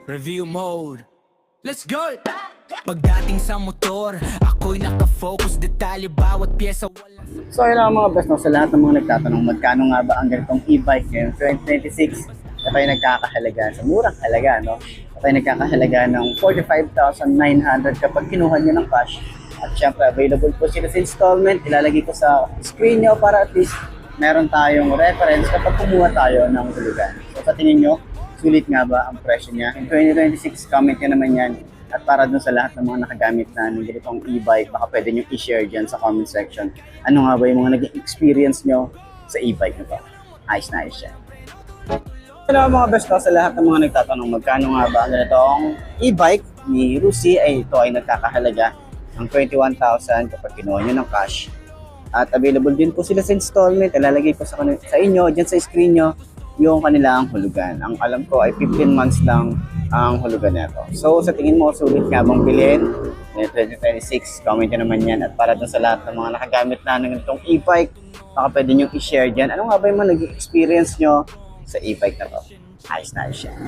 Review mode. Let's go! Pagdating sa motor, ako'y nakafocus, detalye bawat pyesa wala. So yun lang mga best, no? Sa lahat ng mga nagtatanong magkano nga ba ang ganitong e-bike ngayon 2026, ito ay nagkakahalaga sa murang halaga, no? Ito ay nagkakahalaga ng 45,900 kapag kinuha nyo ng cash. At syempre available po sila sa installment. Ilalagay ko sa screen nyo para at least meron tayong reference kapag kumuha tayo ng hulugan. So sa tingin nyo, sulit nga ba ang presyo niya? In 2026, comment nyo naman yan. At para dun sa lahat ng mga nakagamit na ng ganitong e-bike, baka pwede nyo i-share dyan sa comment section. Ano nga ba yung mga naging experience nyo sa e-bike na to? Ayos na ayos yan. Hello mga best, sa lahat ng mga nagtatanong magkano nga ba ang ganitong e-bike ni Rusi, ay ito ay nagkakahalaga ng 21,000 kapag kinuha nyo ng cash. At available din po sila sa installment. Ilalagay po sa inyo, dyan sa screen nyo, yung kanilang hulugan. Ang alam ko ay 15 months lang ang hulugan nito. So sa tingin mo, sulit nga bang bilhin? 2026, comment nyo naman yan. At para dun sa lahat ng mga nakagamit na ng ganitong e-bike, baka pwede nyo i-share dyan. Ano nga ba yung mga nag-experience nyo sa e-bike na to? Ayos na ayos yan.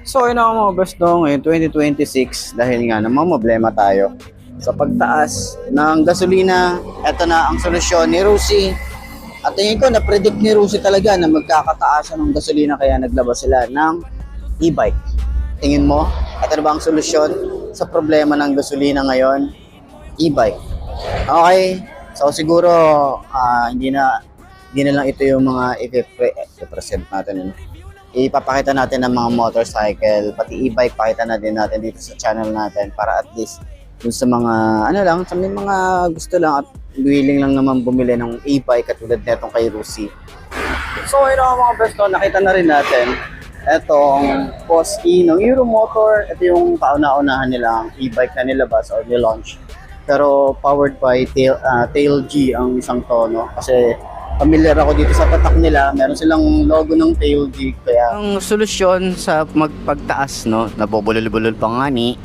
So yun ako mga best, no? Ngayon 2026, dahil nga namamblema tayo sa pagtaas ng gasolina, eto na ang solusyon ni Rusi. At tingin ko, na-predict ni Rusi talaga na magkakataasan ng gasolina, kaya naglabas sila ng e-bike. Tingin mo, ito na ba ang solusyon sa problema ng gasolina ngayon? E-bike. Okay, so siguro hindi na lang ito yung mga i-present natin. Ipapakita natin ng mga motorcycle, pati e-bike pakita natin dito sa channel natin para at least dun sa mga sa may mga gusto lang at willing lang naman bumili ng e-bike katulad netong kay Rusi. So ayun mga best, nakita na rin natin etong Boss E ng Euromotor. Ito yung kauna-unahan nilang e-bike na nilabas or nilaunch. Pero powered by Tail G ang isang tono. Kasi familiar ako dito sa tatak nila. Meron silang logo ng Tail G. Kaya ang solusyon sa pagtaas, no, nabubulol-bulol pa nga ni.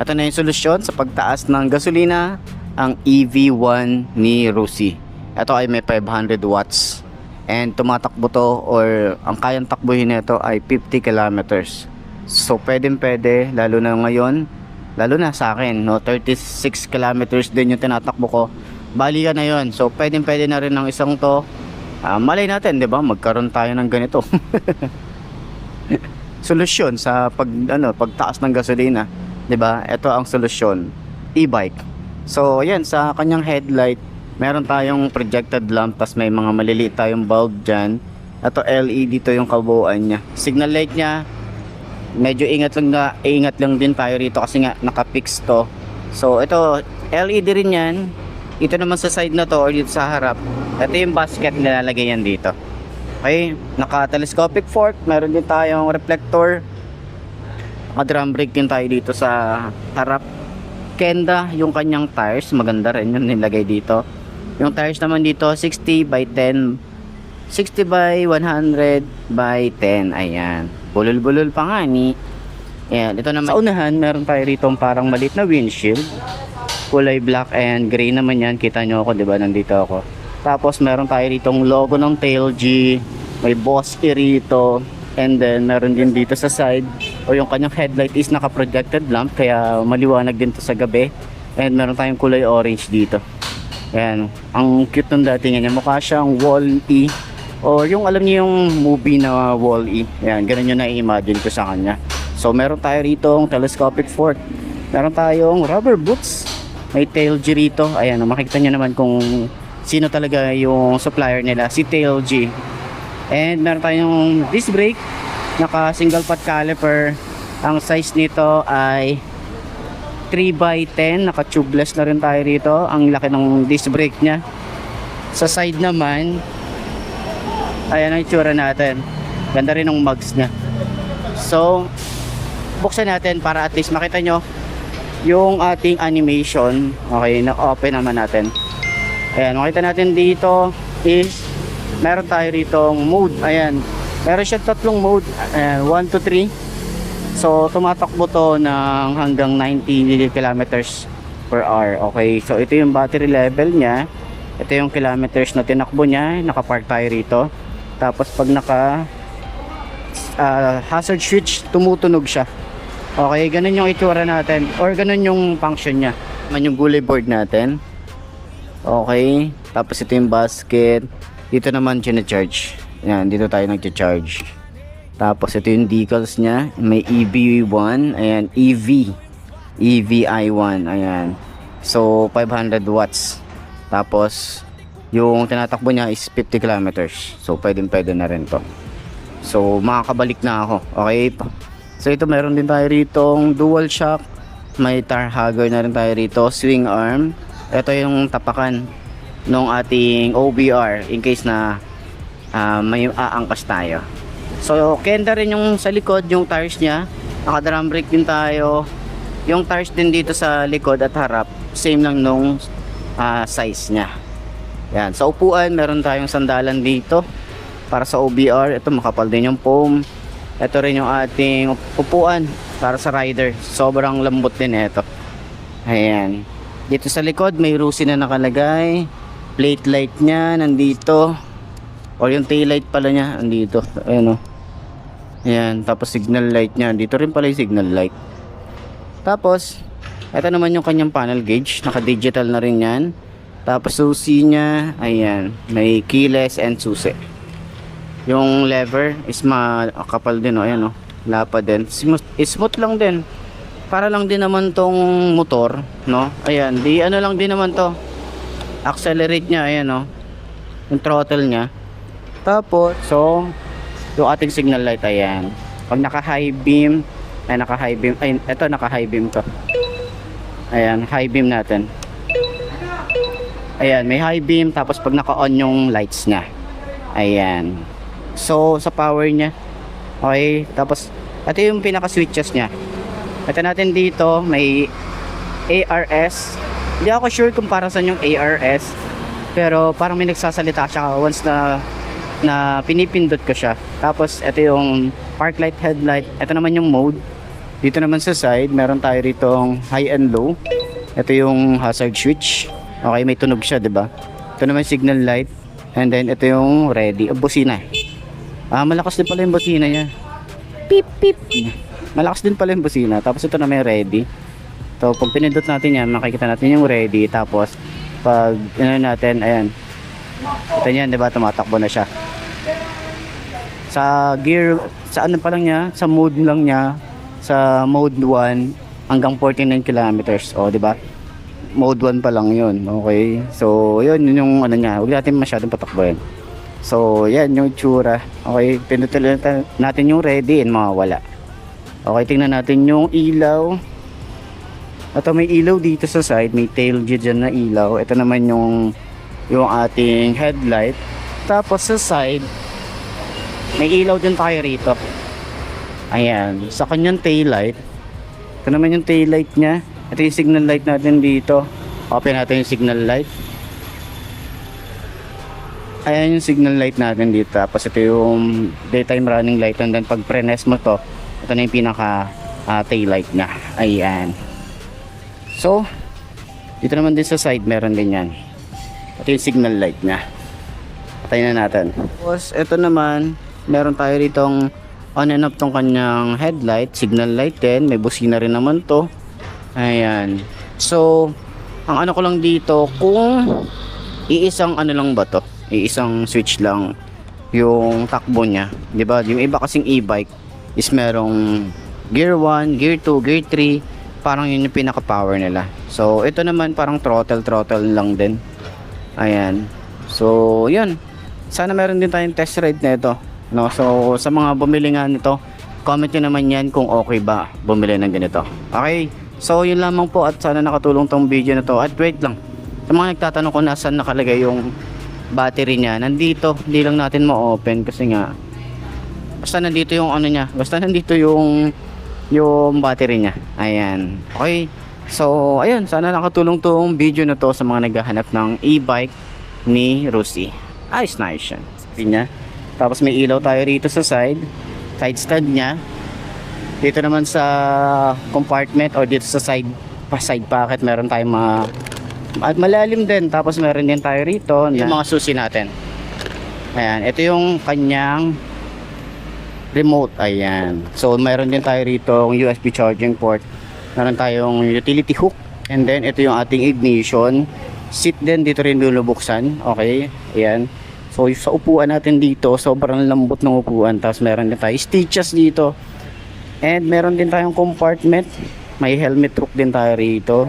Ito na yung solusyon sa pagtaas ng gasolina, ang EV1 ni Rusi. Ito ay may 500 watts. And tumatakbo to, or ang kayang takbuhin nito ay 50 kilometers. So pwede, lalo na ngayon, lalo na sa akin, no, 36 kilometers din yung tinatakbo ko. Bali ka na yun. So pwede na rin ng isang to. Malay natin, di ba? Magkaroon tayo ng ganito. Solusyon sa pagtaas ng gasolina, di ba? Ito ang solusyon, e-bike. So yan, sa kanyang headlight meron tayong projected lamp, tas may mga maliliit tayong bulb dyan. Ito LED to yung kabuuan niya. Signal light niya, medyo ingat lang din tayo rito kasi nga naka-fix to. So ito LED rin yan. Ito naman sa side na to or dito sa harap, ito yung basket na nilalagay yan dito. Okay, naka-telescopic fork, meron din tayong reflector. Naka-drum brake din tayo dito sa harap. Kenda yung kanyang tires, maganda rin yung nilagay dito. Yung tires naman dito 60 by 10, 60 by 100 by 10. Ayan, bulol-bulol pa nga ni. Ayan, ito naman sa unahan, meron tayo rito parang maliit na windshield. Kulay black and gray naman yan. Kita nyo ako, diba? Nandito ako. Tapos meron tayo ritong logo ng Tail G. May Boss E rito. And then meron din dito sa side, o yung kanyang headlight is naka-projected lamp, kaya maliwanag din to sa gabi. And meron tayong kulay orange dito. Ayan, ang cute ng datingan niya. Mukha siyang Wall-E, o yung alam niyo yung movie na Wall-E. Ayan, ganun yung na-imagine ko sa kanya. So meron tayo rito ang telescopic fork. Meron tayong rubber boots. May Tail G rito. Ayan, makikita nyo naman kung sino talaga yung supplier nila, si Tail G. And meron tayong disc brake, naka single pot caliper. Ang size nito ay 3x10, naka tubeless na rin tayo rito. Ang laki ng disc brake nya. Sa side naman, ayan ang itsura natin. Ganda rin ng mugs nya. So buksan natin para at least makita nyo yung ating animation. Okay, na-open naman natin. Ayan, makita natin dito is meron tayo ritong mode. Ayan, meron siya tatlong mode, 1 to 3. So tumatakbo to ng hanggang 90 kilometers per hour. Okay, so ito yung battery level nya. Ito yung kilometers na tinakbo nya. Nakapark tayo rito. Tapos pag hazard switch, tumutunog siya. Okay, ganun yung itsura natin or ganun yung function niya. Man yung gully board natin. Okay, tapos ito yung basket. Dito naman charge. Yan, dito tayo nag-charge. Tapos ito yung decals niya. May EV1, ayan, EVI1, ayan. So 500 watts. Tapos yung tinatakbo niya is 50 kilometers. So pwede na rin to. So makakabalik na ako. Okay. So ito meron din tayo ritong dual shock. May tar hugger na rin tayo rito. Swing arm. Ito yung tapakan ng ating OBR in case na may aangkas tayo. So kenda rin yung sa likod, yung tires niya. Naka drum brake din tayo. Yung tires din dito sa likod at harap, same lang nung size niya. Yan, sa upuan meron tayong sandalan dito para sa OBR. Ito makapal din yung foam. Ito rin yung ating upuan para sa rider. Sobrang lambot din ito. Ayan. Dito sa likod may rusi na nakalagay. Plate light niya nandito. O yung tail light pala niya nandito. Ayan o. Ayan. Tapos signal light niya. Dito rin pala yung signal light. Tapos ito naman yung kanyang panel gauge. Naka-digital na rin yan. Tapos susi niya. Ayan. May keyless and susi. Yung lever is makapal din o. Ayan o. Lapad din. Smooth lang din. Para lang din naman tong motor, no? Ayan. Di ano lang din naman to. Accelerate niya. Ayan o. Yung throttle niya. Tapos, so yung ating signal light, ayan. Pag naka high beam, ay eto naka high beam to. Ayan, high beam natin. Ayan, may high beam. Tapos pag naka on yung lights niya. Ayan. So sa power niya, okay. Tapos ito yung pinaka switches niya. Ito natin dito may ARS. Hindi ako sure kung para saan yung ARS, pero parang may nagsasalita siya once na pinipindot ko siya. Tapos ito yung park light, headlight. Ito naman yung mode. Dito naman sa side meron tayo ritong high and low. Ito yung hazard switch. Okay, may tunog siya, 'di ba? Ito naman signal light. And then ito yung ready, busina. Malakas din pala yung busina niya. Pip pip. Malakas din pala yung busina. Tapos ito na may ready. So pag pinindot natin yan, makikita natin yung ready. Tapos pag natin, ayan. Ito yan, 'di ba? Tumatakbo na siya. Sa gear, sa ano pa lang niya, sa mode lang niya, sa mode 1 hanggang 49 kilometers. O, 'di ba? Mode 1 pa lang 'yun. Okay. So, 'yun yung ano niya. Huwag natin masyadong patakbuhin. So, yan yung itsura. Okay, pinutuloy natin yung ready and mawawala. Okay, tingnan natin yung ilaw. Ito may ilaw dito sa side, may tail dyan na ilaw. Ito naman yung ating headlight. Tapos sa side, may ilaw din tayo rito. Ayan, sa kanyang tail light. Ito naman yung tail light niya. Ito yung signal light natin dito. Open natin yung signal light. Ayan yung signal light natin dito. Tapos ito yung daytime running light. And then pag prenes mo to, ito na yung pinaka tail light nya. Ayan. So dito naman din sa side meron din yan. Ito yung signal light nya. Patayin na natin. Tapos ito naman meron tayo ditong on and off tong kanyang headlight. Signal light din. May busina rin naman to. Ayan. So ang ano ko lang dito, kung iisang ano lang ba to, iisang switch lang yung takbo niya, 'di ba? Yung iba kasing e-bike is merong gear 1, gear 2, gear 3, parang yun yung pinaka power nila. So ito naman parang throttle lang din. Ayan. So yun, sana meron din tayong test ride nito, no? So sa mga bumili nga nito, comment nyo naman yan kung okay ba bumili ng ganito. Okay, so yun lamang po at sana nakatulong tong video na to. At wait lang, sa mga nagtatanong kung nasaan nakalagay yung battery niya, nandito. Hindi lang natin ma-open kasi nga basta nandito yung ano niya, basta nandito yung battery niya. Ayan. Okay, so ayun, sana nakatulong tong video na to sa mga naghahanap ng e-bike ni Rusi. Ayos na yan niya. Tapos may ilaw tayo rito sa side stand niya. Dito naman sa compartment or dito sa side pocket meron tayong mga at malalim din. Tapos meron din tayo rito yung mga susi natin. Ayan, ito yung kanyang remote, ayan. So meron din tayo rito yung USB charging port, meron tayong utility hook, and then ito yung ating ignition. Seat din dito rin binubuksan, okay, ayan. So sa upuan natin dito, sobrang lambot ng upuan. Tapos meron din tayo stitches dito, and meron din tayong compartment, may helmet hook din tayo rito.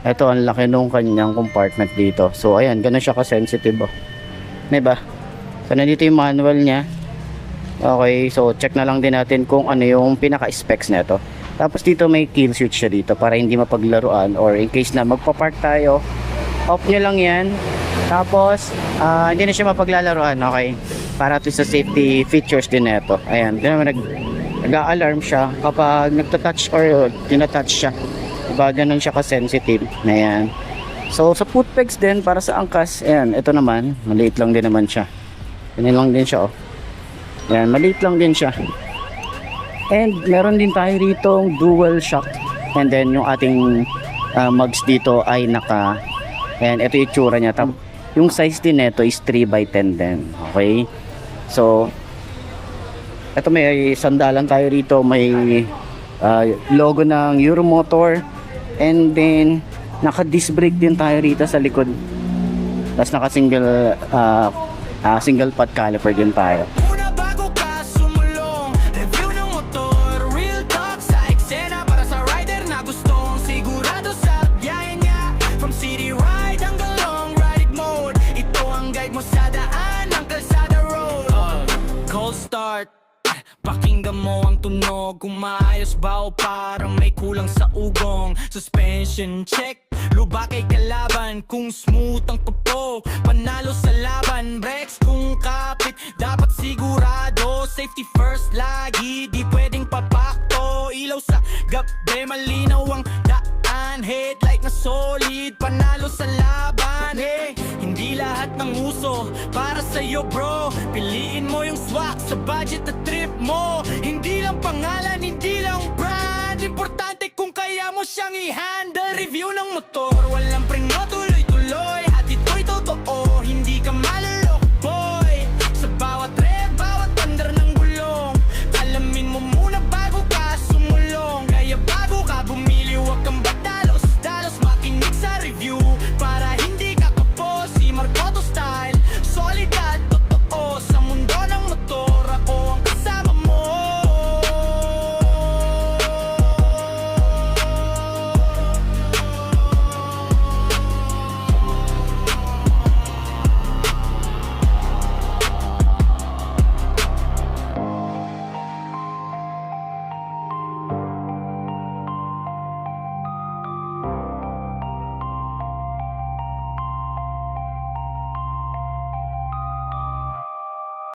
Ito ang laki nung kanyang compartment dito. So ayan, ganun siya ka-sensitive, oh. Diba? So nandito yung manual niya. Okay, so check na lang din natin kung ano yung pinaka-specs nito. Tapos dito may kill switch siya dito para hindi mapaglaruan, or in case na magpa-park tayo, off nyo lang yan. Tapos hindi na siya mapaglalaruan, okay? Para to sa safety features din nito. Ayan, nag-a-alarm siya kapag nagta-touch or tinatouch siya. Diba, ganun siya ka-sensitive. Ayan. So sa foot pegs din para sa angkas, ayan, ito naman, maliit lang din naman siya. Ganyan lang din siya, oh. Ayan, maliit lang din siya. And meron din tayo rito dual shock. And then yung ating mugs dito ay naka, ayan, ito yung itsura niya. Yung size din nito is 3x10 din. Okay? So ito, may sandalan tayo rito, may logo ng Euromotor, and then naka disc brake din tayo rito sa likod. Tapos naka single pot caliper din tayo. Una bago ka sumulong, review ng motor, real talk sa eksena para sa rider na gustong sigurado sa biyahe niya. From city ride hanggang long ride mode, ito ang guide mo sa daan ng kalsada road. Cold start, pakinggan mo ang tunog, kung maayos ba o parang may kulang sa ugong. Suspension check, lubak ay kalaban, kung smooth ang tupo, panalo sa laban. Brakes kung kapit, dapat sigurado, safety first lagi, di pwedeng papakto. Ilaw sa gabi, malinaw ang daan, headlight na solid, panalo sa laban. Hey, hindi lahat ng uso para sa'yo bro, piliin mo yung swak sa budget at trip mo. Hindi lang pangalan, hindi lang brand, importante kung kaya mo siyang i-handle. Review ng motor, walang